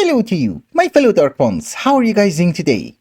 Hello to you, my fellow Dark Ones. How are you guys doing today?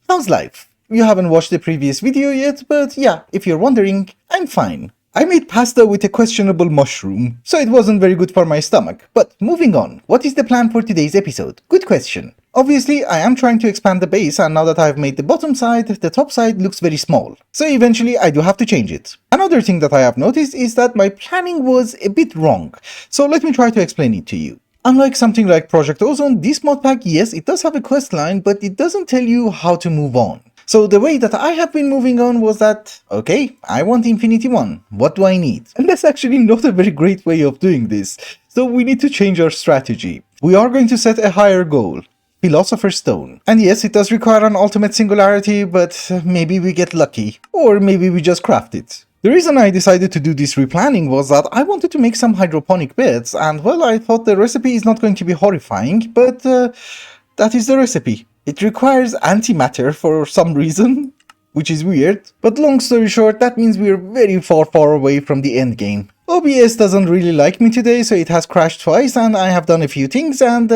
How's life? You haven't watched the previous video yet, but yeah, if you're wondering, I'm fine. I made pasta with a questionable mushroom, so it wasn't very good for my stomach. But moving on, what is the plan for today's episode? Good question. Obviously, I am trying to expand the base, and now that I've made the bottom side, the top side looks very small. So eventually I do have to change it. Another thing that I have noticed is that my planning was a bit wrong, so let me try to explain it to you. Unlike something like Project Ozone, this modpack, yes, it does have a questline, but it doesn't tell you how to move on. So the way that I have been moving on was that, okay, I want Infinity 1, what do I need? And that's actually not a very great way of doing this, so we need to change our strategy. We are going to set a higher goal, Philosopher's Stone. And yes, it does require an ultimate singularity, but maybe we get lucky, or maybe we just craft it. The reason I decided to do this replanning was that I wanted to make some hydroponic beds, and well, I thought the recipe is not going to be horrifying, but that is the recipe. It requires antimatter for some reason, which is weird, but long story short, that means we're very far away from the end game. OBS doesn't really like me today, so it has crashed twice, and I have done a few things, and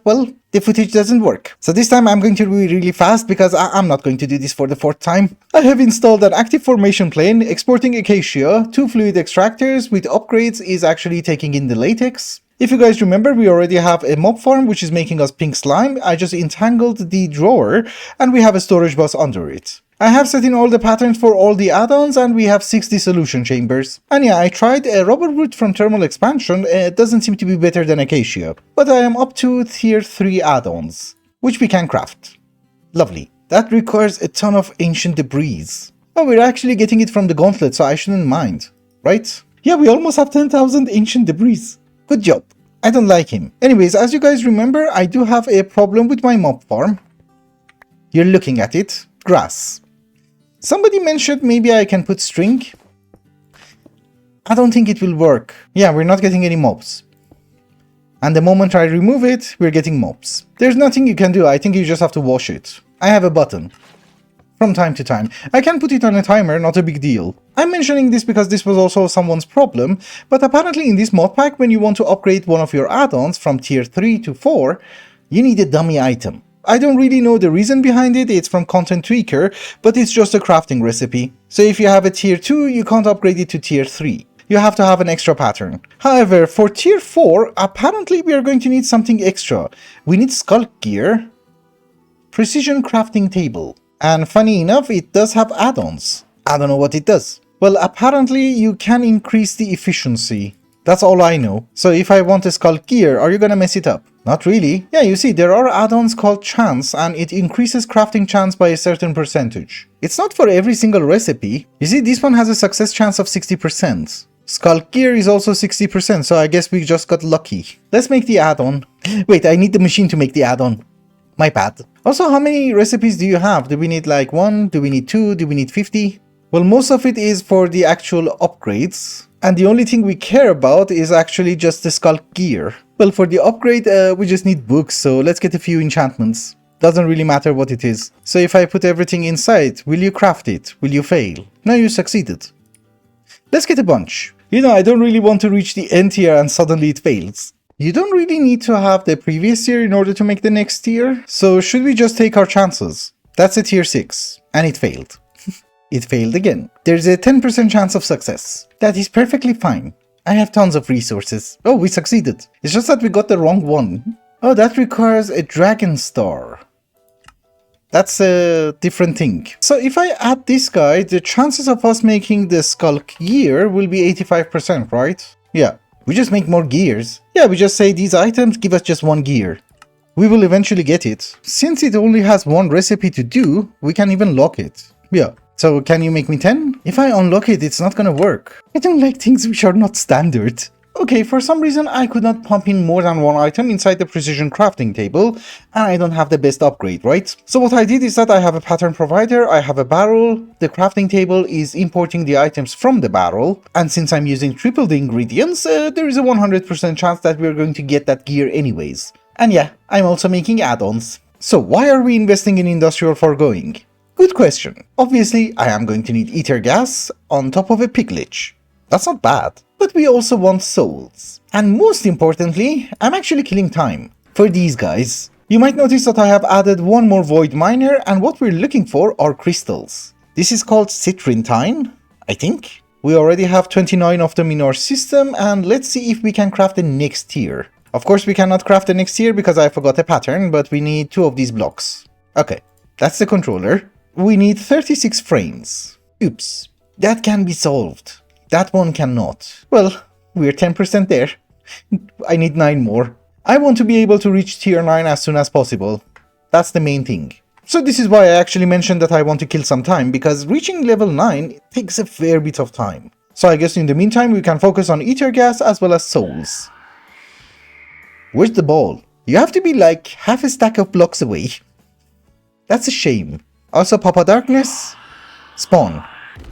well, the footage doesn't work. So this time I'm going to be really fast because I'm not going to do this for the 4th time. I have installed an active formation plane, exporting Acacia, 2 fluid extractors with upgrades is actually taking in the latex. If you guys remember, we already have a mob farm which is making us pink slime. I just entangled the drawer and we have a storage bus under it. I have set in all the patterns for all the add-ons and we have 6 dissolution chambers. And yeah, I tried a rubber root from thermal expansion, it doesn't seem to be better than Acacia. But I am up to tier 3 add-ons, which we can craft. Lovely. That requires a ton of ancient debris. Oh, we're actually getting it from the gauntlet, so I shouldn't mind, right? Yeah, we almost have 10,000 ancient debris. Good job. I don't like him. Anyways, as you guys remember, I do have a problem with my mob farm. You're looking at it. Grass. Somebody mentioned maybe I can put string. I don't think it will work. Yeah, we're not getting any mobs. And the moment I remove it, we're getting mobs. There's nothing you can do. I think you just have to wash it. I have a button. From time to time. I can put it on a timer, not a big deal. I'm mentioning this because this was also someone's problem, but apparently in this mod pack, when you want to upgrade one of your add-ons from tier 3 to 4, you need a dummy item. I don't really know the reason behind it, it's from Content Tweaker, but it's just a crafting recipe. So if you have a tier 2, you can't upgrade it to tier 3. You have to have an extra pattern. However, for tier 4, apparently we are going to need something extra. We need Sculk Gear, Precision Crafting Table. And funny enough, it does have add-ons. I don't know what it does. Well, apparently you can increase the efficiency. That's all I know. So if I want a Sculk Gear, are you gonna mess it up? Not really. Yeah, you see, there are add-ons called Chance, and it increases crafting chance by a certain percentage. It's not for every single recipe. You see, this one has a success chance of 60%. Sculk Gear is also 60%, so I guess we just got lucky. Let's make the add-on. Wait, I need the machine to make the add-on. My bad. Also, how many recipes do you have? Do we need like 1? Do we need 2? Do we need 50? Well, most of it is for the actual upgrades. And the only thing we care about is actually just the Sculk Gear. Well, for the upgrade, we just need books, so let's get a few enchantments. Doesn't really matter what it is. So if I put everything inside, will you craft it? Will you fail? No, you succeeded. Let's get a bunch. You know, I don't really want to reach the end tier and suddenly it fails. You don't really need to have the previous tier in order to make the next tier, so should we just take our chances? That's a tier 6, and it failed. It failed again. There's a 10% chance of success. That is perfectly fine. I have tons of resources. Oh, we succeeded. It's just that we got the wrong one. Oh, that requires a dragon star. That's a different thing. So if I add this guy, the chances of us making the Sculk Gear will be 85%, right? Yeah. We just make more gears. Yeah, we just say these items give us just 1 gear. We will eventually get it. Since it only has 1 recipe to do, we can even lock it. Yeah. So can you make me 10? If I unlock it, it's not gonna work. I don't like things which are not standard. Okay, for some reason I could not pump in more than 1 item inside the precision crafting table, and I don't have the best upgrade, right? So what I did is that I have a pattern provider, I have a barrel, the crafting table is importing the items from the barrel, and since I'm using triple the ingredients, there is a 100% chance that we're going to get that gear anyways. And yeah, I'm also making add-ons. So why are we investing in industrial foregoing? Good question. Obviously, I am going to need ether gas on top of a piglich. That's not bad. But we also want souls. And most importantly, I'm actually killing time for these guys. You might notice that I have added one more void miner, and what we're looking for are crystals. This is called citrintine, I think. We already have 29 of them in our system, and let's see if we can craft the next tier. Of course we cannot craft the next tier because I forgot a pattern, but we need 2 of these blocks. Okay, that's the controller. We need 36 frames. Oops, that can be solved. That one cannot. Well, we're 10% there. I need 9 more. I want to be able to reach tier 9 as soon as possible. That's the main thing. So this is why I actually mentioned that I want to kill some time, because reaching level 9 takes a fair bit of time. So I guess in the meantime we can focus on ether gas as well as souls. Where's the ball? You have to be like half a stack of blocks away. That's a shame. Also Papa Darkness? Spawn.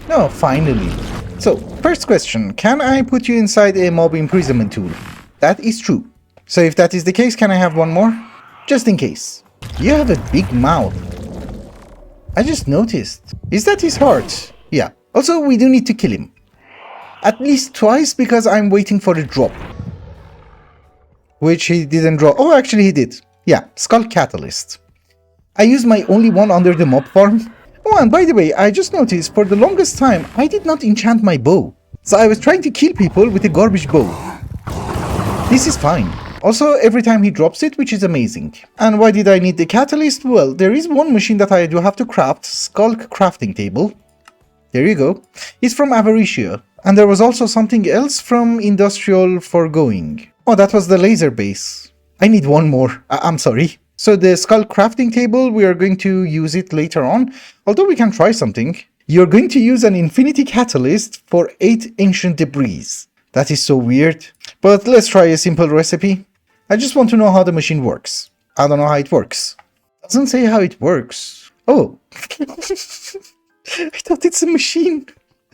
No, finally. So, first question, can I put you inside a mob imprisonment tool? That is true. So if that is the case, can I have one more? Just in case. You have a big mouth. I just noticed. Is that his heart? Yeah. Also, we do need to kill him. At least twice, because I'm waiting for a drop. Which he didn't draw. Oh, actually he did. Yeah, Skull Catalyst. I used my only one under the mob farm. Oh, and by the way, I just noticed for the longest time, I did not enchant my bow. So I was trying to kill people with a garbage bow. This is fine. Also, every time he drops it, which is amazing. And why did I need the catalyst? Well, there is one machine that I do have to craft, Skulk Crafting Table. There you go. It's from Avaricia. And there was also something else from Industrial Foregoing. Oh, that was the laser base. I need one more. I'm sorry. So the Skull Crafting Table, we are going to use it later on. Although we can try something. You're going to use an Infinity Catalyst for 8 Ancient Debris. That is so weird. But let's try a simple recipe. I just want to know how the machine works. I don't know how it works. Doesn't say how it works. Oh. I thought it's a machine.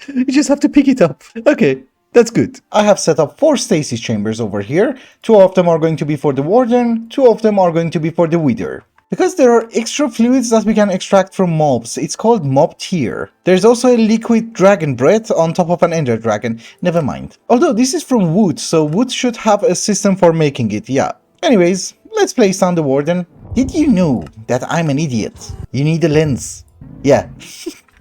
You just have to pick it up. Okay, that's good. I have set up 4 stasis chambers over here. 2 of them are going to be for the Warden. 2 of them are going to be for the Wither. Because there are extra fluids that we can extract from mobs, it's called mob tier. There's also a liquid dragon breath on top of an ender dragon. Never mind. Although this is from wood, so wood should have a system for making it, yeah. Anyways, let's place down the Warden. Did you know that I'm an idiot? You need a lens. Yeah.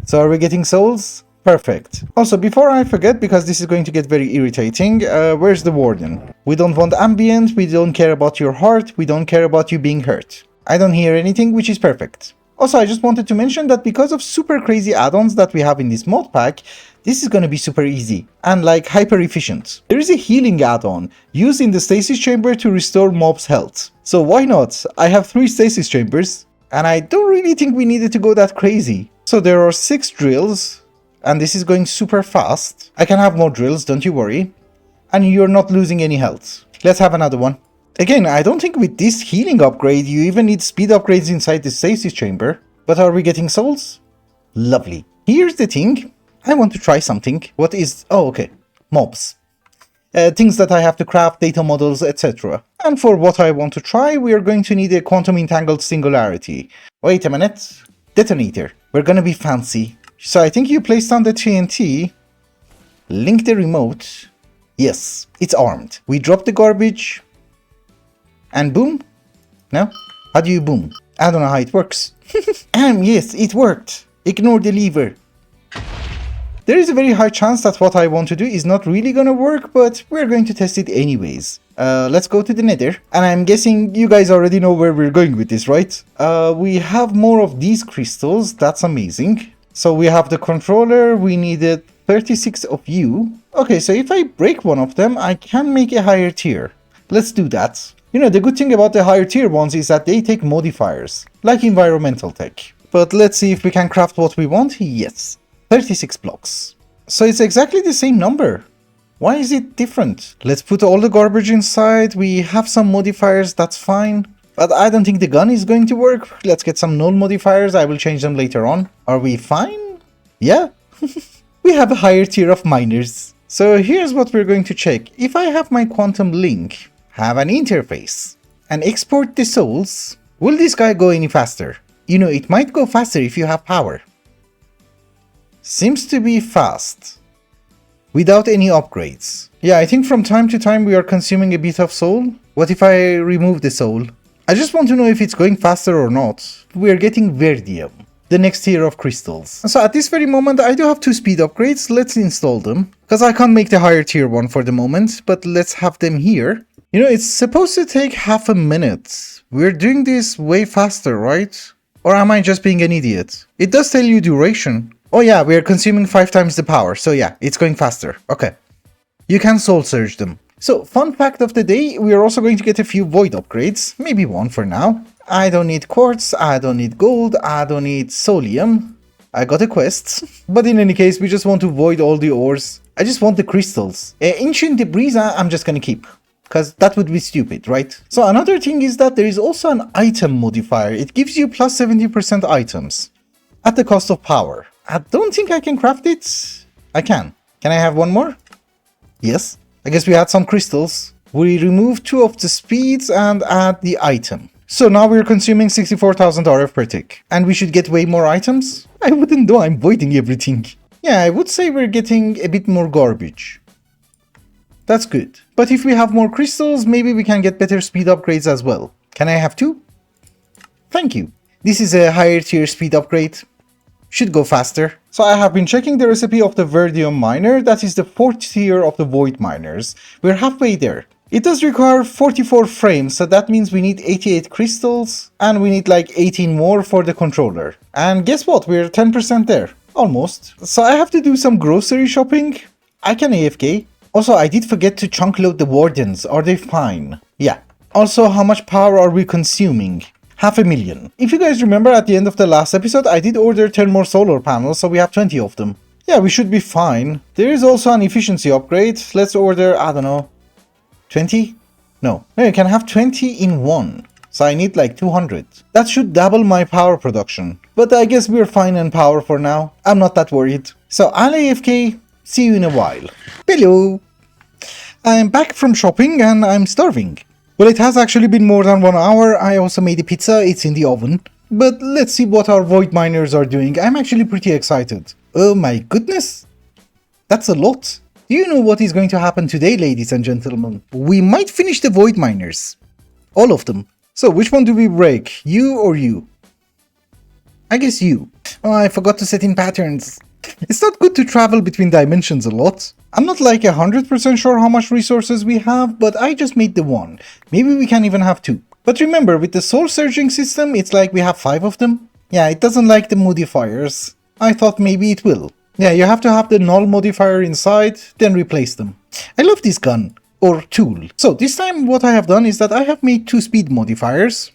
So are we getting souls? Perfect. Also, before I forget, because this is going to get very irritating, where's the Warden? We don't want ambient, we don't care about your heart, we don't care about you being hurt. I don't hear anything, which is perfect. Also, I just wanted to mention that because of super crazy add-ons that we have in this mod pack, this is going to be super easy and like hyper efficient. There is a healing add-on used in the stasis chamber to restore mobs' health. So why not? I have 3 stasis chambers and I don't really think we needed to go that crazy. So there are 6 drills and this is going super fast. I can have more drills, don't you worry. And you're not losing any health. Let's have another one. Again, I don't think with this healing upgrade you even need speed upgrades inside the stasis chamber. But are we getting souls? Lovely. Here's the thing. I want to try something. What is... Oh, okay. Mobs. Things that I have to craft, data models, etc. And for what I want to try, we are going to need a quantum entangled singularity. Wait a minute. Detonator. We're gonna be fancy. So I think you place down the TNT. Link the remote. Yes, it's armed. We drop the garbage. And boom? No? How do you boom? I don't know how it works. Yes, it worked. Ignore the lever. There is a very high chance that what I want to do is not really gonna work, but we're going to test it anyways. Let's go to the nether. And I'm guessing you guys already know where we're going with this, right? We have more of these crystals. That's amazing. So we have the controller. We needed 36 of you. Okay, so if I break one of them, I can make a higher tier. Let's do that. You know, the good thing about the higher tier ones is that they take modifiers, like environmental tech. But let's see if we can craft what we want. Yes, 36 blocks. So it's exactly the same number. Why is it different? Let's put all the garbage inside. We have some modifiers, that's fine. But I don't think the gun is going to work. Let's get some null modifiers. I will change them later on. Are we fine? Yeah. We have a higher tier of miners. So here's what we're going to check. If I have my quantum link, have an interface, and export the souls, will this guy go any faster? You know, it might go faster if you have power. Seems to be fast. Without any upgrades. Yeah, I think from time to time we are consuming a bit of soul. What if I remove the soul? I just want to know if it's going faster or not. We're getting Verdium, the next tier of crystals. So at this very moment, I do have 2 speed upgrades. Let's install them. Because I can't make the higher tier one for the moment, but let's have them here. You know, it's supposed to take half a minute. We're doing this way faster, right? Or am I just being an idiot? It does tell you duration. Oh yeah, we're consuming 5 times the power. So yeah, it's going faster. Okay. You can soul surge them. So, fun fact of the day, we are also going to get a few void upgrades, maybe 1 for now. I don't need quartz, I don't need gold, I don't need solium. I got a quest, but in any case, we just want to void all the ores. I just want the crystals. Ancient debris, I'm just gonna keep, because that would be stupid, right? So another thing is that there is also an item modifier. It gives you plus 70% items at the cost of power. I don't think I can craft it. I can. Can I have 1 more? Yes. I guess we had some crystals. We remove 2 of the speeds and add the item. So now we're consuming 64,000 RF per tick. And we should get way more items? I wouldn't know, I'm voiding everything. Yeah, I would say we're getting a bit more garbage. That's good. But if we have more crystals, maybe we can get better speed upgrades as well. Can I have 2? Thank you. This is a higher tier speed upgrade. Should go faster. So I have been checking the recipe of the Verdium miner. That is the 4th tier of the void miners. We're halfway there. It does require 44 frames, so that means we need 88 crystals and we need like 18 more for the controller. And guess what? We're 10% there. Almost. So I have to do some grocery shopping. I can AFK. Also, I did forget to chunk load the Wardens. Are they fine? Yeah. Also, how much power are we consuming? 500,000. If you guys remember at the end of the last episode, I did order 10 more solar panels, so we have 20 of them. Yeah, we should be fine. There is also an efficiency upgrade. Let's order, I don't know, 20? No, you can have 20 in 1. So I need like 200. That should double my power production. But I guess we're fine in power for now. I'm not that worried. So I'll AFK. See you in a while. Hello. I'm back from shopping and I'm starving. Well, it has actually been more than 1 hour. I also made a pizza, it's in the oven. But let's see what our void miners are doing. I'm actually pretty excited. Oh my goodness. That's a lot. Do you know what is going to happen today, ladies and gentlemen? We might finish the void miners. All of them. So which one do we break? You or you? I guess you. Oh, I forgot to set in patterns. It's not good to travel between dimensions a lot. I'm not like 100% sure how much resources we have, but I just made the 1. Maybe we can even have 2. But remember, with the soul surging system, it's like we have 5 of them. Yeah, it doesn't like the modifiers. I thought maybe it will. Yeah, you have to have the null modifier inside, then replace them. I love this gun. Or tool. So this time what I have done is that I have made 2 speed modifiers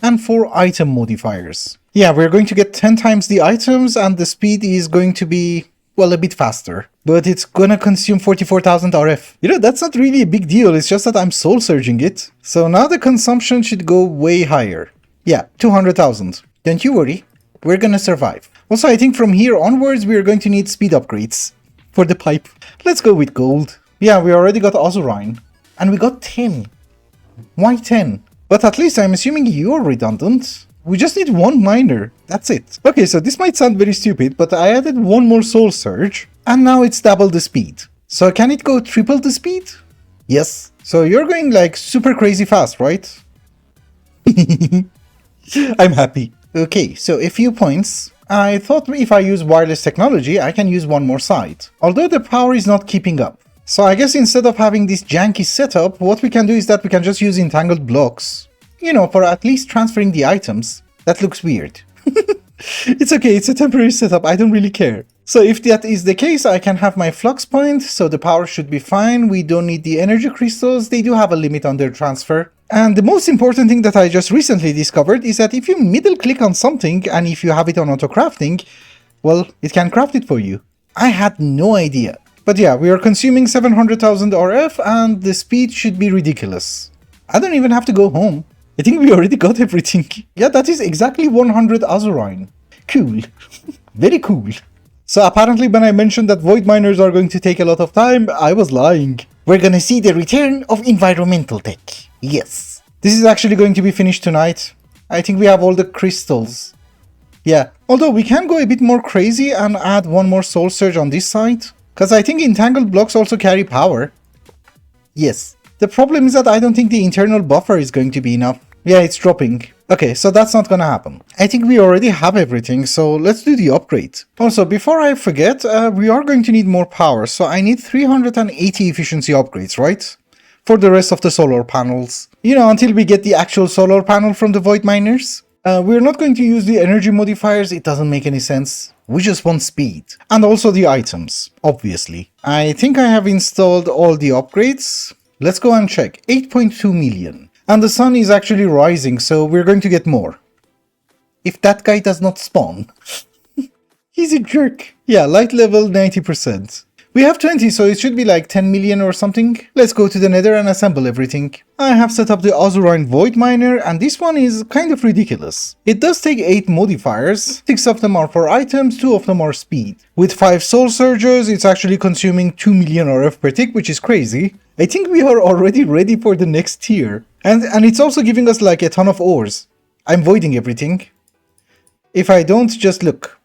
and 4 item modifiers. Yeah, we're going to get 10 times the items and the speed is going to be, well, a bit faster. But it's gonna consume 44,000 RF. You know, that's not really a big deal, it's just that I'm soul surging it. So now the consumption should go way higher. Yeah, 200,000. Don't you worry, we're gonna survive. Also, I think from here onwards we're going to need speed upgrades for the pipe. Let's go with gold. Yeah, we already got Rosarium. And we got 10. Why 10? But at least I'm assuming you're redundant. We just need 1 miner. That's it. Okay, so this might sound very stupid, but I added 1 more soul surge. And now it's double the speed. So can it go triple the speed? Yes. So you're going like super crazy fast, right? I'm happy. Okay, so a few points. I thought if I use wireless technology, I can use 1 more side. Although the power is not keeping up. So I guess instead of having this janky setup, what we can do is that we can just use entangled blocks. You know, for at least transferring the items. That looks weird. It's okay, it's a temporary setup, I don't really care. So if that is the case, I can have my flux point, so the power should be fine. We don't need the energy crystals, they do have a limit on their transfer. And the most important thing that I just recently discovered is that if you middle click on something and if you have it on auto crafting, well, it can craft it for you. I had no idea. But yeah, we are consuming 700,000 RF and the speed should be ridiculous. I don't even have to go home. I think we already got everything. Yeah, that is exactly 100 Rosarium. Cool. Very cool. So apparently when I mentioned that void miners are going to take a lot of time, I was lying. We're gonna see the return of environmental tech. Yes. This is actually going to be finished tonight. I think we have all the crystals. Yeah, although we can go a bit more crazy and add 1 more soul surge on this side. Because I think entangled blocks also carry power. Yes. The problem is that I don't think the internal buffer is going to be enough. Yeah, it's dropping. Okay, so that's not gonna happen. I think we already have everything, so let's do the upgrade. Also, before I forget, we are going to need more power, so I need 380 efficiency upgrades, right? For the rest of the solar panels. You know, until we get the actual solar panel from the void miners. We're not going to use the energy modifiers, it doesn't make any sense. We just want speed. And also the items, obviously. I think I have installed all the upgrades. Let's go and check. 8.2 million. And the sun is actually rising, so we're going to get more. If that guy does not spawn. He's a jerk. Yeah, light level 90%. We have 20, so it should be like 10 million or something. Let's go to the nether and assemble everything. I have set up the Azurine Void Miner, and this one is kind of ridiculous. It does take 8 modifiers, 6 of them are for items, 2 of them are speed. With 5 soul surges, it's actually consuming 2 million RF per tick, which is crazy. I think we are already ready for the next tier. And it's also giving us like a ton of ores. I'm voiding everything. If I don't, just look.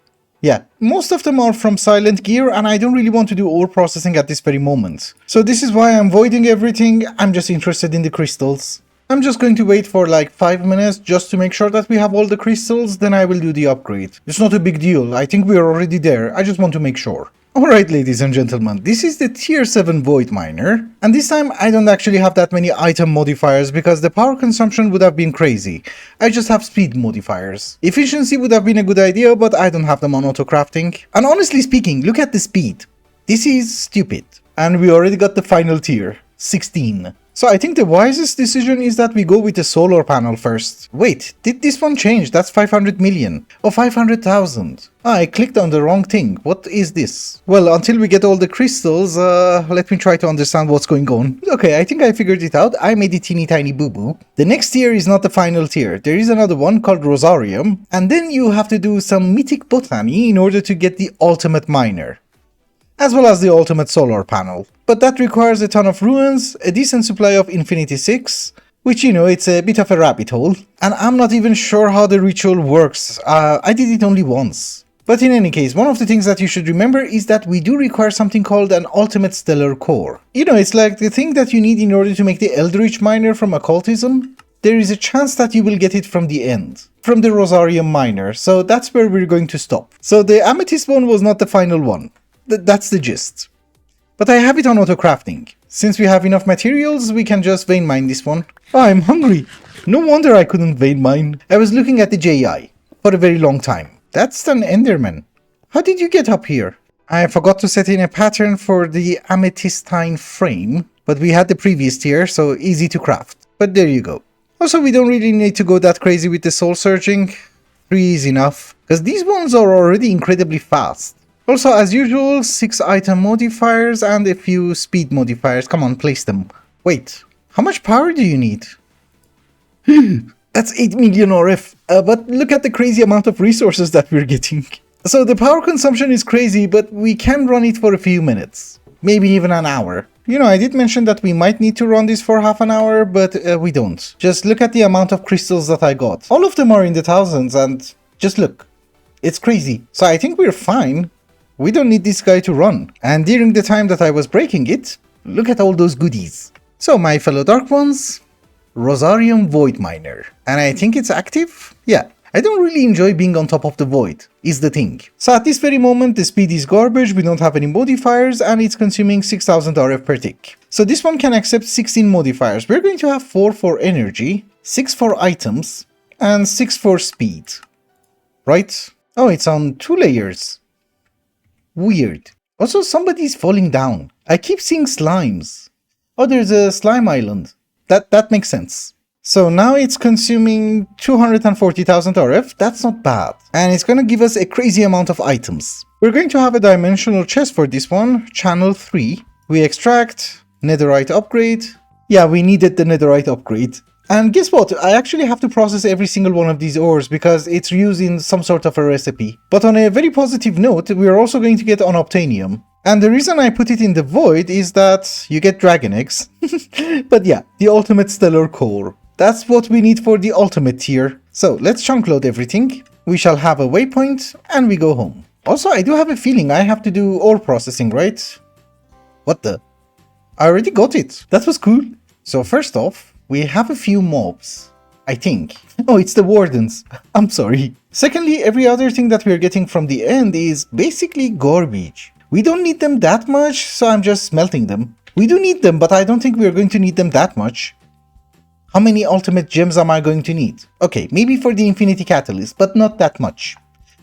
Yeah, most of them are from Silent Gear, and I don't really want to do ore processing at this very moment. So this is why I'm voiding everything. I'm just interested in the crystals. I'm just going to wait for like 5 minutes just to make sure that we have all the crystals, then I will do the upgrade. It's not a big deal, I think we're already there, I just want to make sure. Alright ladies and gentlemen, this is the tier 7 void miner, and this time I don't actually have that many item modifiers because the power consumption would have been crazy. I just have speed modifiers. Efficiency would have been a good idea, but I don't have them on auto crafting. And honestly speaking, look at the speed. This is stupid. And we already got the final tier, 16. So I think the wisest decision is that we go with the solar panel first. Wait, did this one change? That's 500 million. Or 500,000. I clicked on the wrong thing. What is this? Well, until we get all the crystals, let me try to understand what's going on. Okay, I think I figured it out. I made a teeny tiny boo-boo. The next tier is not the final tier. There is another one called Rosarium. And then you have to do some mythic botany in order to get the ultimate miner. As well as the ultimate solar panel. But that requires a ton of ruins, a decent supply of Infinity 6, which you know, it's a bit of a rabbit hole, and I'm not even sure how the ritual works. I did it only once. But in any case, one of the things that you should remember is that we do require something called an ultimate stellar core. You know, it's like the thing that you need in order to make the Eldritch miner from occultism. There is a chance that you will get it from the end, from the Rosarium miner, so that's where we're going to stop. So the Amethyst one was not the final one. That's the gist. But I have it on auto crafting. Since we have enough materials, we can just vein mine this one. Oh, I'm hungry. No wonder I couldn't vein mine. I was looking at the JI for a very long time. That's an Enderman. How did you get up here? I forgot to set in a pattern for the Amethystine frame, but we had the previous tier, so easy to craft. But there you go. Also, we don't really need to go that crazy with the soul searching. 3 is enough, because these ones are already incredibly fast. Also, as usual, 6 item modifiers and a few speed modifiers. Come on, place them. Wait, how much power do you need? That's 8 million RF. But look at the crazy amount of resources that we're getting. So the power consumption is crazy, but we can run it for a few minutes. Maybe even an hour. You know, I did mention that we might need to run this for half an hour, but we don't. Just look at the amount of crystals that I got. All of them are in the thousands, and just look. It's crazy. So I think we're fine. We don't need this guy to run. And during the time that I was breaking it, look at all those goodies. So my fellow Dark Ones, Rosarium Void Miner. And I think it's active? Yeah. I don't really enjoy being on top of the void, is the thing. So at this very moment, the speed is garbage, we don't have any modifiers, and it's consuming 6000 RF per tick. So this one can accept 16 modifiers. We're going to have 4 for energy, 6 for items, and 6 for speed. Right? Oh, it's on 2 layers. Weird. Also, somebody's falling down. I keep seeing slimes. Oh, there's a slime island. That makes sense. So now it's consuming 240,000 RF. That's not bad. And it's gonna give us a crazy amount of items. We're going to have a dimensional chest for this one. Channel 3. We extract. Netherite upgrade. Yeah, we needed the netherite upgrade. And guess what? I actually have to process every single one of these ores because it's used in some sort of a recipe. But on a very positive note, we are also going to get unobtainium. And the reason I put it in the void is that you get dragon eggs. But yeah, the ultimate stellar core. That's what we need for the ultimate tier. So let's chunk load everything. We shall have a waypoint and we go home. Also, I do have a feeling I have to do ore processing, right? What the? I already got it. That was cool. So first off, we have a few mobs. I think. Oh, it's the Wardens. I'm sorry. Secondly, every other thing that we're getting from the end is basically garbage. We don't need them that much, so I'm just smelting them. We do need them, but I don't think we're going to need them that much. How many ultimate gems am I going to need? Okay, maybe for the Infinity Catalyst, but not that much.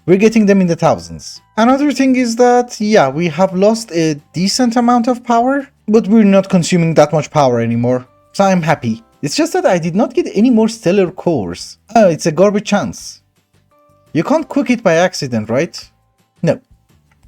We're getting them in the thousands. Another thing is that, yeah, we have lost a decent amount of power, but we're not consuming that much power anymore, so I'm happy. It's just that I did not get any more stellar cores. Oh, it's a garbage chance. You can't cook it by accident, right? No.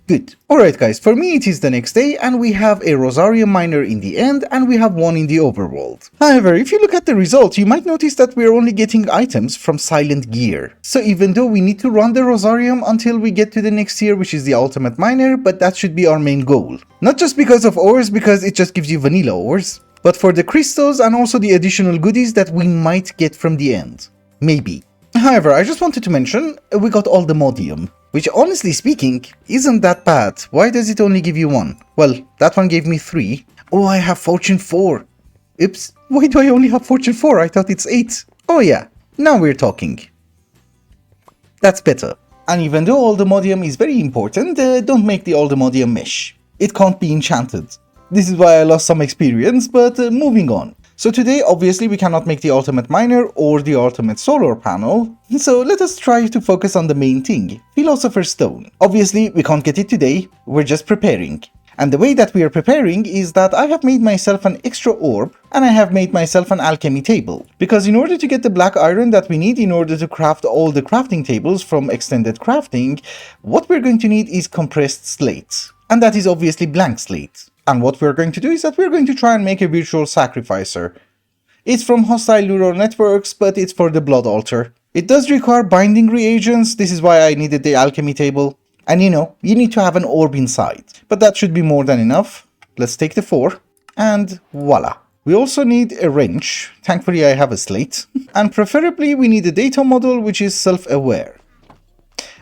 Good. Alright guys, for me it is the next day and we have a Rosarium miner in the end and we have one in the overworld. However, if you look at the result, you might notice that we're only getting items from silent gear. So even though we need to run the Rosarium until we get to the next tier, which is the ultimate miner, but that should be our main goal. Not just because of ores, because it just gives you vanilla ores, but for the crystals and also the additional goodies that we might get from the end. Maybe. However, I just wanted to mention, we got all the Modium, which honestly speaking, isn't that bad. Why does it only give you 1? Well, that one gave me 3. Oh, I have Fortune 4. Oops, why do I only have Fortune 4? I thought it's 8. Oh yeah, now we're talking. That's better. And even though all the Modium is very important, don't make the all the Modium mesh. It can't be enchanted. This is why I lost some experience, but moving on. So today, obviously, we cannot make the ultimate miner or the ultimate solar panel, so let us try to focus on the main thing, Philosopher's Stone. Obviously, we can't get it today, we're just preparing. And the way that we are preparing is that I have made myself an extra orb, and I have made myself an alchemy table. Because in order to get the black iron that we need in order to craft all the crafting tables from extended crafting, what we're going to need is compressed slate. And that is obviously blank slate. And what we're going to do is that we're going to try and make a virtual sacrificer. It's from hostile neural networks, but it's for the blood altar. It does require binding reagents, this is why I needed the alchemy table. And you know, you need to have an orb inside. But that should be more than enough. Let's take the 4. And voila. We also need a wrench. Thankfully I have a slate. And preferably we need a data model which is self-aware.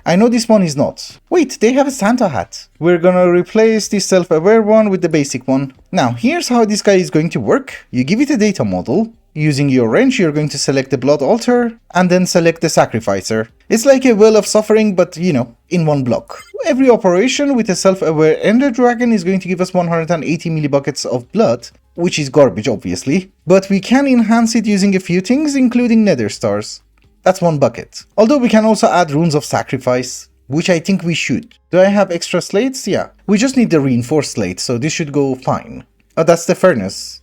I know this one is not. Wait, they have a Santa hat. We're gonna replace the self-aware one with the basic one. Now, here's how this guy is going to work. You give it a data model. Using your wrench, you're going to select the blood altar and then select the sacrificer. It's like a well of suffering, but you know, in one block. Every operation with a self-aware ender dragon is going to give us 180 millibuckets of blood, which is garbage obviously, but we can enhance it using a few things, including nether stars. That's 1 bucket. Although we can also add runes of sacrifice, which I think we should. Do I have extra slates? Yeah. We just need the reinforced slate, so this should go fine. Oh, that's the furnace.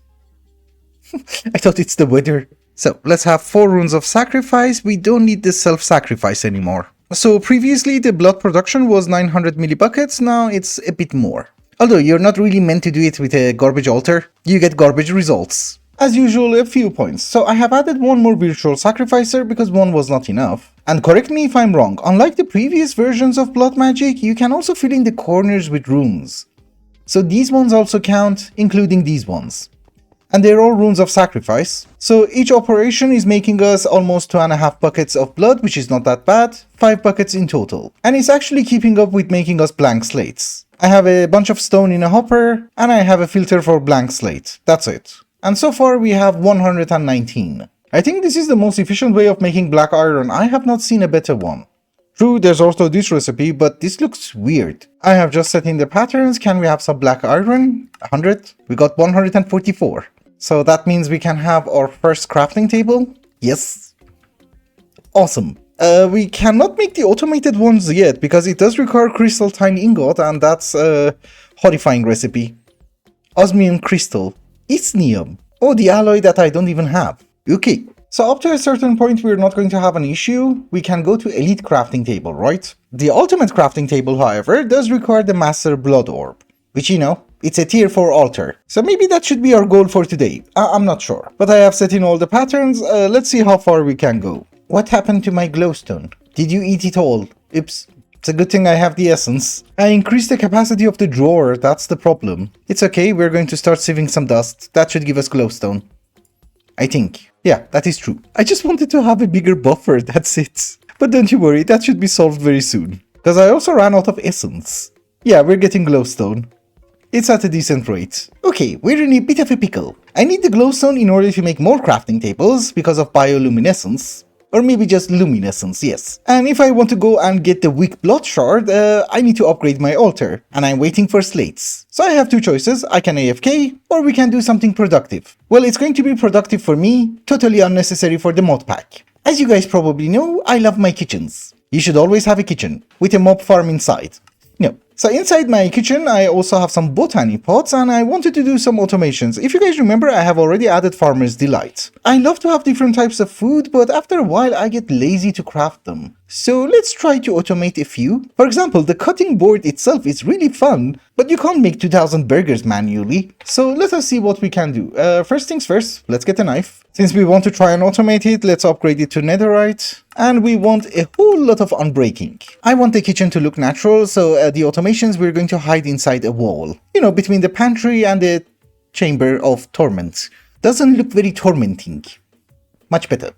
I thought it's the weather. So, let's have 4 runes of sacrifice. We don't need the self-sacrifice anymore. So, previously the blood production was 900 millibuckets, now it's a bit more. Although you're not really meant to do it with a garbage altar, you get garbage results. As usual, a few points. So I have added 1 more virtual sacrificer because 1 was not enough. And correct me if I'm wrong, unlike the previous versions of blood magic, you can also fill in the corners with runes. So these ones also count, including these ones. And they're all runes of sacrifice. So each operation is making us almost 2.5 buckets of blood, which is not that bad, 5 buckets in total. And it's actually keeping up with making us blank slates. I have a bunch of stone in a hopper, and I have a filter for blank slate. That's it. And so far we have 119. I think this is the most efficient way of making black iron. I have not seen a better one. True, there's also this recipe, but this looks weird. I have just set in the patterns. Can we have some black iron? 100? We got 144. So that means we can have our first crafting table? Yes. Awesome. We cannot make the automated ones yet because it does require crystal tine ingot, and that's a horrifying recipe. Osmium crystal. Esnium. Oh, the alloy that I don't even have. Okay, so up to a certain point we're not going to have an issue. We can go to elite crafting table, right? The ultimate crafting table, however, does require the master blood orb, which, you know, it's a tier 4 altar. So maybe that should be our goal for today. I'm not sure. But I have set in all the patterns. Let's see how far we can go. What happened to my glowstone? Did you eat it all? Oops. It's a good thing I have the essence. I increased the capacity of the drawer, that's the problem. It's okay, we're going to start sieving some dust. That should give us glowstone. I think. Yeah, that is true. I just wanted to have a bigger buffer, that's it. But don't you worry, that should be solved very soon. Because I also ran out of essence. Yeah, we're getting glowstone. It's at a decent rate. Okay, we're in a bit of a pickle. I need the glowstone in order to make more crafting tables because of bioluminescence. Or maybe just luminescence, yes. And if I want to go and get the weak blood shard, I need to upgrade my altar. And I'm waiting for slates. So I have two choices. I can AFK, or we can do something productive. Well, it's going to be productive for me, totally unnecessary for the mod pack. As you guys probably know, I love my kitchens. You should always have a kitchen, with a mob farm inside. No. So inside my kitchen, I also have some botany pots, and I wanted to do some automations. If you guys remember, I have already added Farmer's Delight. I love to have different types of food, but after a while I get lazy to craft them. So let's try to automate a few. For example, the cutting board itself is really fun, but you can't make 2000 burgers manually. So let us see what we can do. First things first, let's get a knife. Since we want to try and automate it, let's upgrade it to netherite. And we want a whole lot of unbreaking. I want the kitchen to look natural, so the automations we're going to hide inside a wall. You know, between the pantry and the chamber of torment. Doesn't look very tormenting. Much better.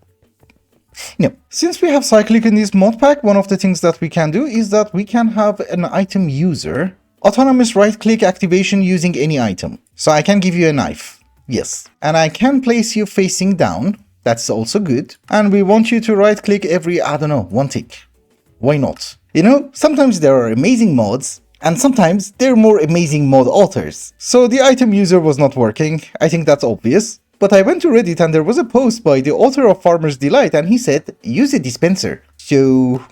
No. Since we have cyclic in this mod pack, one of the things that we can do is that we can have an item user. Autonomous right-click activation using any item. So I can give you a knife. Yes. And I can place you facing down. That's also good. And we want you to right-click every, I don't know, one tick. Why not? You know, sometimes there are amazing mods, and sometimes there are more amazing mod authors. So the item user was not working. I think that's obvious. But I went to Reddit and there was a post by the author of Farmer's Delight and he said, use a dispenser. So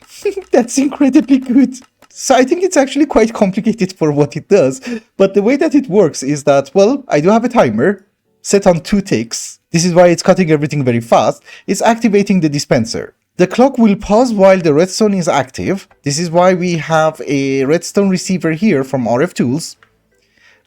that's incredibly good. So I think it's actually quite complicated for what it does. But the way that it works is that, well, I do have a timer set on 2 ticks. This is why it's cutting everything very fast. It's activating the dispenser. The clock will pause while the redstone is active. This is why we have a redstone receiver here from RF Tools.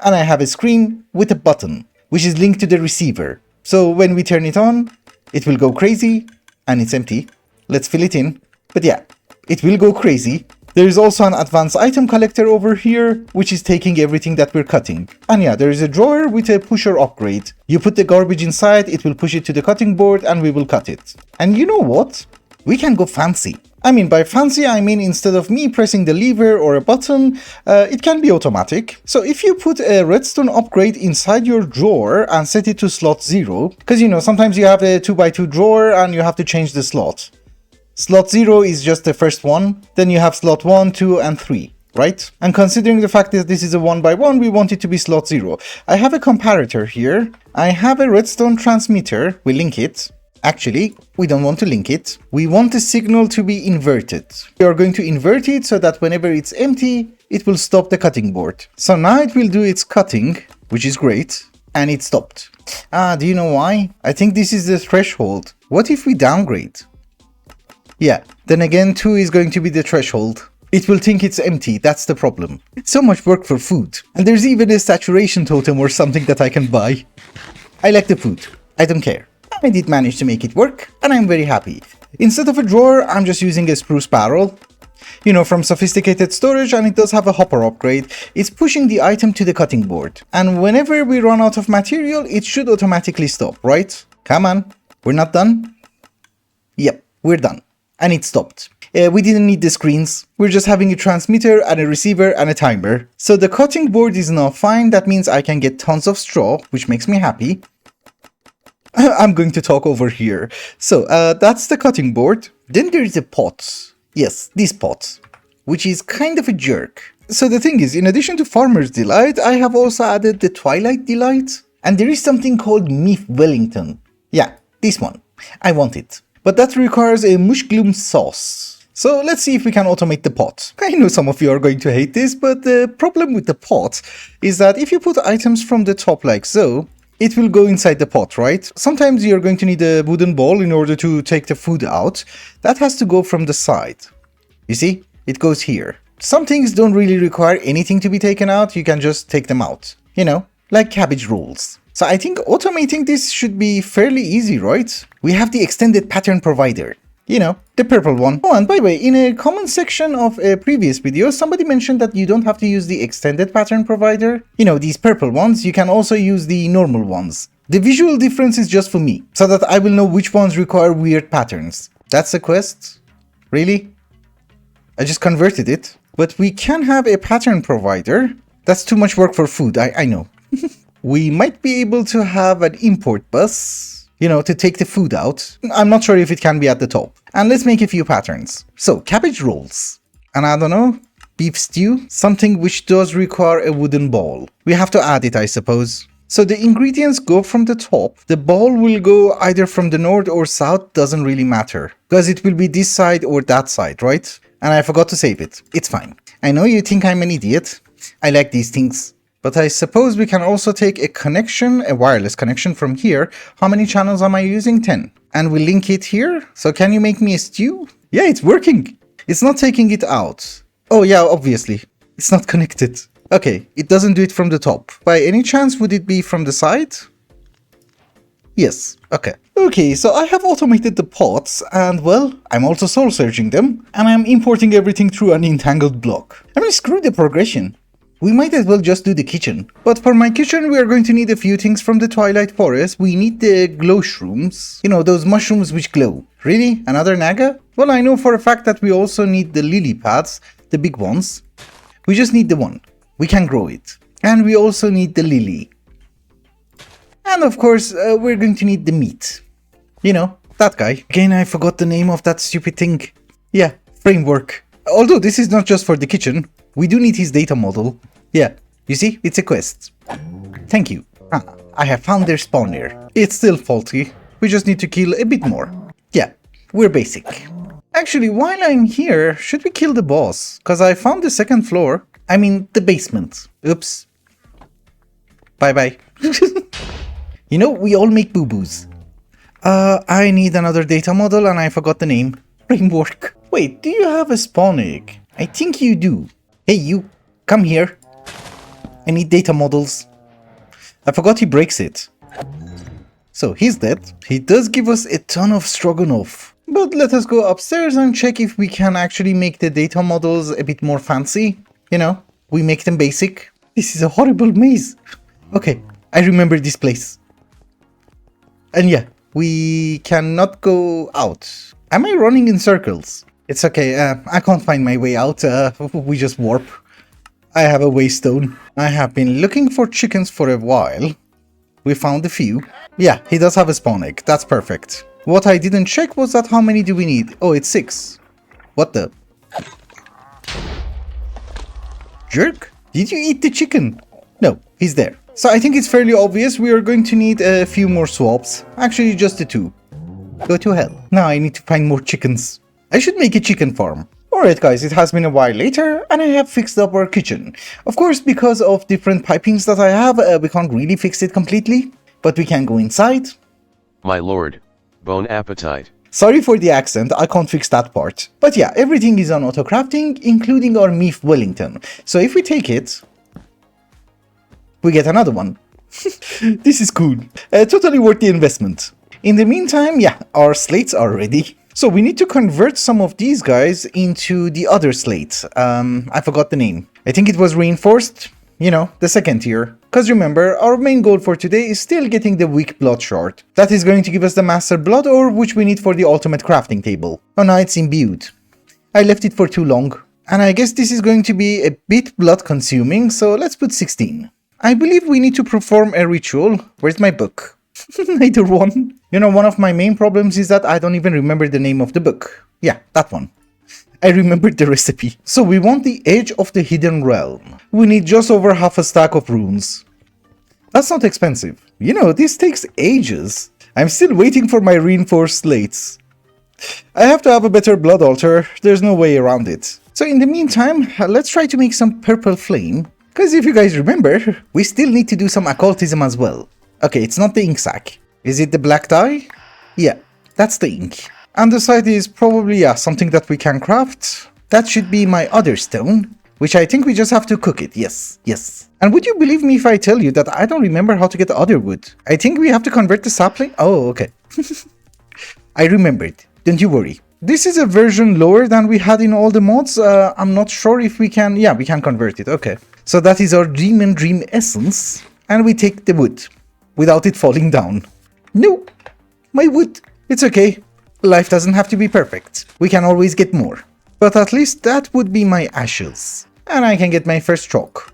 And I have a screen with a button, which is linked to the receiver. So when we turn it on, it will go crazy, and it's empty. Let's fill it in. But yeah, it will go crazy. There is also an advanced item collector over here, which is taking everything that we're cutting. And yeah, there is a drawer with a pusher upgrade. You put the garbage inside, it will push it to the cutting board, and we will cut it. And you know what? We can go fancy. I mean, by fancy, I mean instead of me pressing the lever or a button, it can be automatic. So if you put a redstone upgrade inside your drawer and set it to slot 0, because you know, sometimes you have a 2x2 drawer and you have to change the slot. Slot 0 is just the first one, then you have slot 1, 2, and 3, right? And considering the fact that this is a 1x1, we want it to be slot 0. I have a comparator here. I have a redstone transmitter. We link it. Actually, we don't want to link it. We want the signal to be inverted. We are going to invert it so that whenever it's empty, it will stop the cutting board. So now it will do its cutting, which is great, and it stopped. Do you know why? I think this is the threshold. What if we downgrade? Yeah, then again 2 is going to be the threshold. It will think it's empty, that's the problem. It's so much work for food. And there's even a saturation totem or something that I can buy. I like the food. I don't care. I did manage to make it work, and I'm very happy. Instead of a drawer, I'm just using a spruce barrel. You know, from sophisticated storage, and it does have a hopper upgrade. It's pushing the item to the cutting board. And whenever we run out of material, it should automatically stop, right? Come on, we're not done? Yep, we're done. And it stopped. We didn't need the screens. We're just having a transmitter and a receiver and a timer. So the cutting board is now fine. That means I can get tons of straw, which makes me happy. I'm going to talk over here. So that's the cutting board. Then there is a pot. Yes, this pot, which is kind of a jerk. So the thing is, in addition to Farmer's Delight, I have also added the Twilight Delight. And there is something called Meat Wellington. Yeah, this one. I want it. But that requires a mushroom sauce. So let's see if we can automate the pot. I know some of you are going to hate this, but the problem with the pot is that if you put items from the top like so, it will go inside the pot, right? Sometimes you're going to need a wooden bowl in order to take the food out. That has to go from the side. You see? It goes here. Some things don't really require anything to be taken out. You can just take them out. You know, like cabbage rolls. So I think automating this should be fairly easy, right? We have the extended pattern provider. You know, the purple one. Oh, and by the way, in a comment section of a previous video, somebody mentioned that you don't have to use the extended pattern provider. You know, these purple ones, you can also use the normal ones. The visual difference is just for me, so that I will know which ones require weird patterns. That's a quest? Really? I just converted it. But we can have a pattern provider That's too much work for food, I know. We might be able to have an import bus, you know, to take the food out. I'm not sure if it can be at the top. And let's make a few patterns. So, cabbage rolls. And I don't know, beef stew, something which does require a wooden ball. We have to add it, I suppose. So the ingredients go from the top. The ball will go either from the north or south, doesn't really matter. Because it will be this side or that side, right? And I forgot to save it. It's fine. I know you think I'm an idiot. I like these things. But I suppose we can also take a connection, a wireless connection from here. How many channels am I using? 10. And we link it here. So can you make me a stew? Yeah, it's working. It's not taking it out. Oh yeah, obviously. It's not connected. Okay, it doesn't do it from the top. By any chance, would it be from the side? Yes, okay. Okay, so I have automated the pots, and well, I'm also soul searching them, and I'm importing everything through an entangled block. I mean, screw the progression. We might as well just do the kitchen. But for my kitchen, we are going to need a few things from the Twilight Forest. We need the glow shrooms. You know, those mushrooms which glow. Really? Another naga? Well, I know for a fact that we also need the lily pads, the big ones. We just need the one. We can grow it. And we also need the lily. And of course, we're going to need the meat. You know, that guy. Again, I forgot the name of that stupid thing. Yeah, framework. Although this is not just for the kitchen. We do need his data model. Yeah, you see, it's a quest. Thank you. Ah, I have found their spawner. It's still faulty. We just need to kill a bit more. Yeah, we're basic. Actually, while I'm here, should we kill the boss? Because I found the second floor. I mean, the basement. Oops. Bye-bye. You know, we all make boo-boos. I need another data model and I forgot the name. Framework. Wait, do you have a spawn egg? I think you do. Hey, you. Come here. I need data models. I forgot he breaks it. So, he's dead. He does give us a ton of stroganoff. But let us go upstairs and check if we can actually make the data models a bit more fancy. You know, we make them basic. This is a horrible maze. Okay, I remember this place. And yeah, we cannot go out. Am I running in circles? It's okay, I can't find my way out. We just warp. I have a waystone. I have been looking for chickens for a while. We found a few. Yeah, he does have a spawn egg. That's perfect. What I didn't check was that how many do we need? Oh, it's 6. What the? Jerk? Did you eat the chicken? No, he's there. So I think it's fairly obvious we are going to need a few more swaps. Actually, just the 2. Go to hell. Now I need to find more chickens. I should make a chicken farm. Alright guys, it has been a while later and I have fixed up our kitchen. Of course, because of different pipings that I have, we can't really fix it completely. But we can go inside. My lord, bone appetite. Sorry for the accent, I can't fix that part. But yeah, everything is on auto-crafting, including our Meef Wellington. So if we take it, we get another one. This is cool. Totally worth the investment. In the meantime, yeah, our slates are ready. So we need to convert some of these guys into the other slate. I forgot the name. I think it was reinforced. You know, the second tier. Because remember, our main goal for today is still getting the weak blood shard. That is going to give us the master blood ore, which we need for the ultimate crafting table. Oh no, it's imbued. I left it for too long. And I guess this is going to be a bit blood consuming, so let's put 16. I believe we need to perform a ritual. Where's my book? Neither one. You know, one of my main problems is that I don't even remember the name of the book. Yeah, that one. I remembered the recipe. So we want the Edge of the Hidden Realm. We need just over half a stack of runes. That's not expensive. You know, this takes ages. I'm still waiting for my reinforced slates. I have to have a better blood altar. There's no way around it. So in the meantime, let's try to make some purple flame. Because if you guys remember, we still need to do some occultism as well. Okay, it's not the ink sac. Is it the black dye? Yeah, that's the ink. Andesite is probably, yeah, something that we can craft. That should be my other stone, which I think we just have to cook it. Yes, yes. And would you believe me if I tell you that I don't remember how to get the other wood? I think we have to convert the sapling. Oh, okay. I remembered. Don't you worry. This is a version lower than we had in all the mods. I'm not sure if we can... Yeah, we can convert it. Okay. So that is our Demon Dream Essence. And we take the wood without it falling down. No, my wood. It's okay. Life doesn't have to be perfect. We can always get more. But at least that would be my ashes. And I can get my first chalk.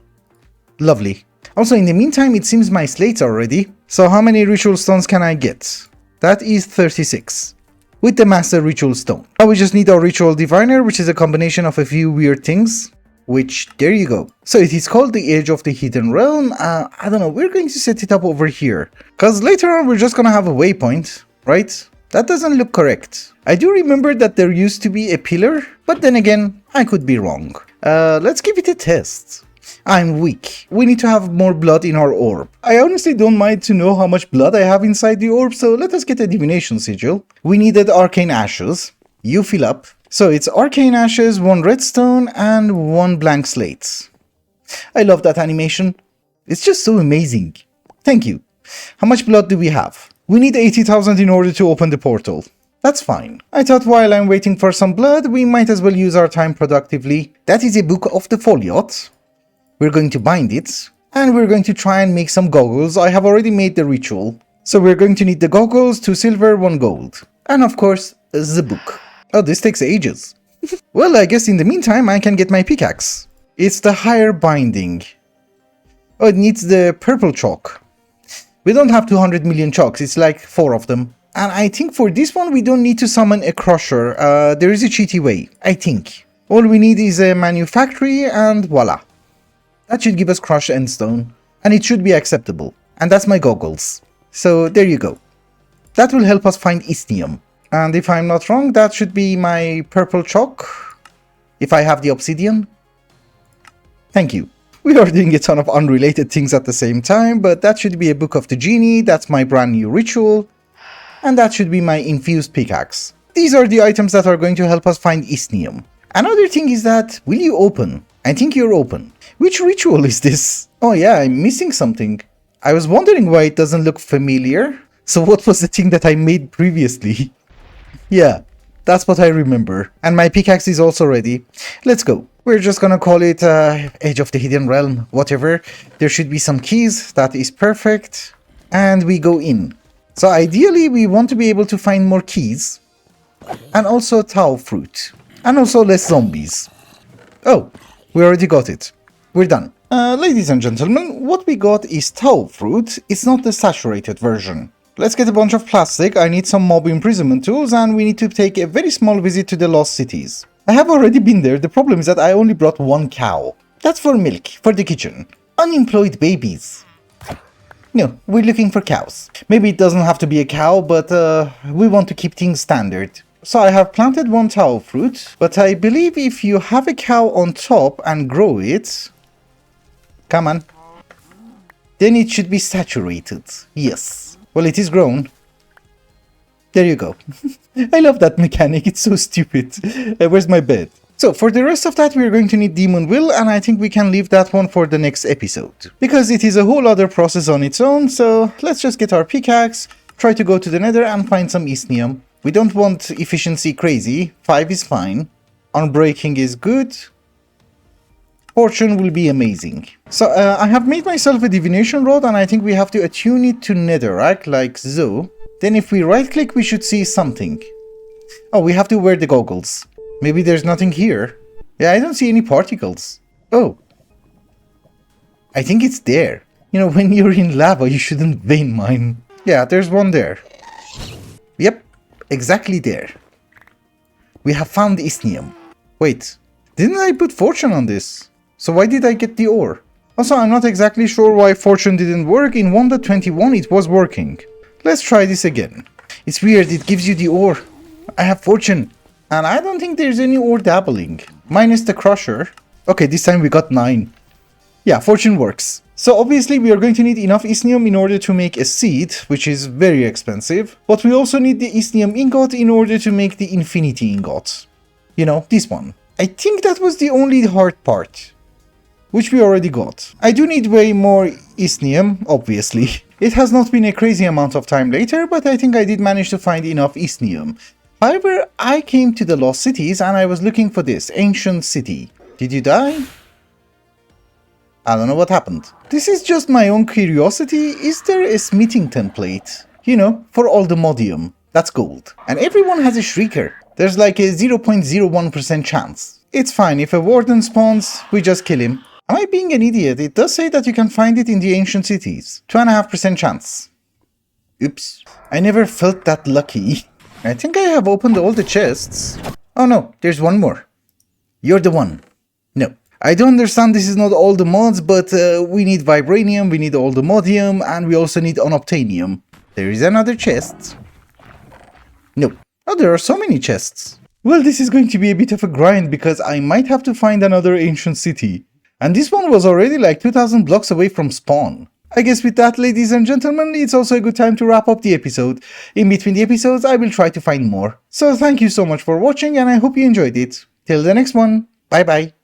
Lovely. Also, in the meantime, it seems my slates are ready. So how many ritual stones can I get? That is 36. With the Master Ritual Stone. Now we just need our Ritual Diviner, which is a combination of a few weird things. Which, there you go. So it is called the Edge of the Hidden Realm. I don't know, we're going to set it up over here. Because later on we're just gonna have a waypoint, right? That doesn't look correct. I do remember that there used to be a pillar, but then again, I could be wrong. Let's give it a test. I'm weak. We need to have more blood in our orb. I honestly don't mind to know how much blood I have inside the orb, so let us get a divination sigil. We needed arcane ashes. You fill up. So it's arcane ashes, 1 redstone, and 1 blank slate. I love that animation. It's just so amazing. Thank you. How much blood do we have? We need 80,000 in order to open the portal. That's fine. I thought while I'm waiting for some blood, we might as well use our time productively. That is a book of the foliot. We're going to bind it, and we're going to try and make some goggles. I have already made the ritual. So we're going to need the goggles, 2 silver, 1 gold. And of course, the book. Oh, this takes ages. Well, I guess in the meantime, I can get my pickaxe. It's the higher binding. Oh, it needs the purple chalk. We don't have 200 million chalks, it's like 4 of them. And I think for this one, we don't need to summon a crusher. There is a cheaty way, I think. All we need is a manufactory and voila. That should give us crushed endstone. And it should be acceptable. And that's my goggles. So there you go. That will help us find Esnium. And if I'm not wrong, that should be my purple chalk. If I have the obsidian. Thank you. We are doing a ton of unrelated things at the same time, but that should be a Book of the Genie, that's my brand new ritual, and that should be my infused pickaxe. These are the items that are going to help us find Esnium. Another thing is that, will you open? I think you're open. Which ritual is this? Oh yeah, I'm missing something. I was wondering why it doesn't look familiar. So what was the thing that I made previously? Yeah, that's what I remember. And my pickaxe is also ready. Let's go. We're just gonna call it Edge of the Hidden Realm, whatever. There should be some keys, that is perfect. And we go in. So ideally we want to be able to find more keys. And also Tau fruit. And also less zombies. Oh, we already got it. We're done. Ladies and gentlemen, what we got is Tau fruit. It's not the saturated version. Let's get a bunch of plastic, I need some mob imprisonment tools, and we need to take a very small visit to the lost cities. I have already been there, the problem is that I only brought 1 cow. That's for milk, for the kitchen. Unemployed babies. No, we're looking for cows. Maybe it doesn't have to be a cow, but we want to keep things standard. So I have planted 1 tau fruit, but I believe if you have a cow on top and grow it... Come on. Then it should be saturated. Yes. Well, it is grown. There you go. I love that mechanic, it's so stupid. Where's my bed? So, for the rest of that, we're going to need Demon Will, and I think we can leave that one for the next episode. Because it is a whole other process on its own, so let's just get our pickaxe, try to go to the nether and find some Esnium. We don't want efficiency crazy, 5 is fine. Unbreaking is good. Fortune will be amazing. So I have made myself a divination rod and I think we have to attune it to netherrack like so. Then if we right click we should see something. Oh, we have to wear the goggles. Maybe there's nothing here. Yeah, I don't see any particles. Oh. I think it's there. You know, when you're in lava you shouldn't vein mine. Yeah, there's one there. Yep, exactly there. We have found Esnium. Wait, didn't I put fortune on this? So why did I get the ore? Also, I'm not exactly sure why fortune didn't work. In 1.21 it was working. Let's try this again. It's weird, it gives you the ore. I have fortune. And I don't think there's any ore dabbling. Minus the crusher. Okay, this time we got 9. Yeah, fortune works. So obviously we are going to need enough Esnium in order to make a seed, which is very expensive. But we also need the Esnium ingot in order to make the infinity ingot. You know, this one. I think that was the only hard part. Which we already got. I do need way more Esnium, obviously. It has not been a crazy amount of time later, but I think I did manage to find enough Esnium. However, I came to the lost cities and I was looking for this ancient city. Did you die? I don't know what happened. This is just my own curiosity. Is there a smithing template? You know, for all the modium. That's gold. And everyone has a shrieker. There's like a 0.01% chance. It's fine, if a warden spawns, we just kill him. Am I being an idiot? It does say that you can find it in the ancient cities. 2.5% chance. Oops. I never felt that lucky. I think I have opened all the chests. Oh no, there's one more. You're the one. No. I do understand this is not all the mods, but we need Vibranium, we need all the Modium, and we also need Unobtainium. There is another chest. No. Oh, there are so many chests. Well, this is going to be a bit of a grind because I might have to find another ancient city. And this one was already like 2000 blocks away from spawn. I guess with that, ladies and gentlemen, it's also a good time to wrap up the episode. In between the episodes, I will try to find more. So thank you so much for watching and I hope you enjoyed it. Till the next one, bye bye.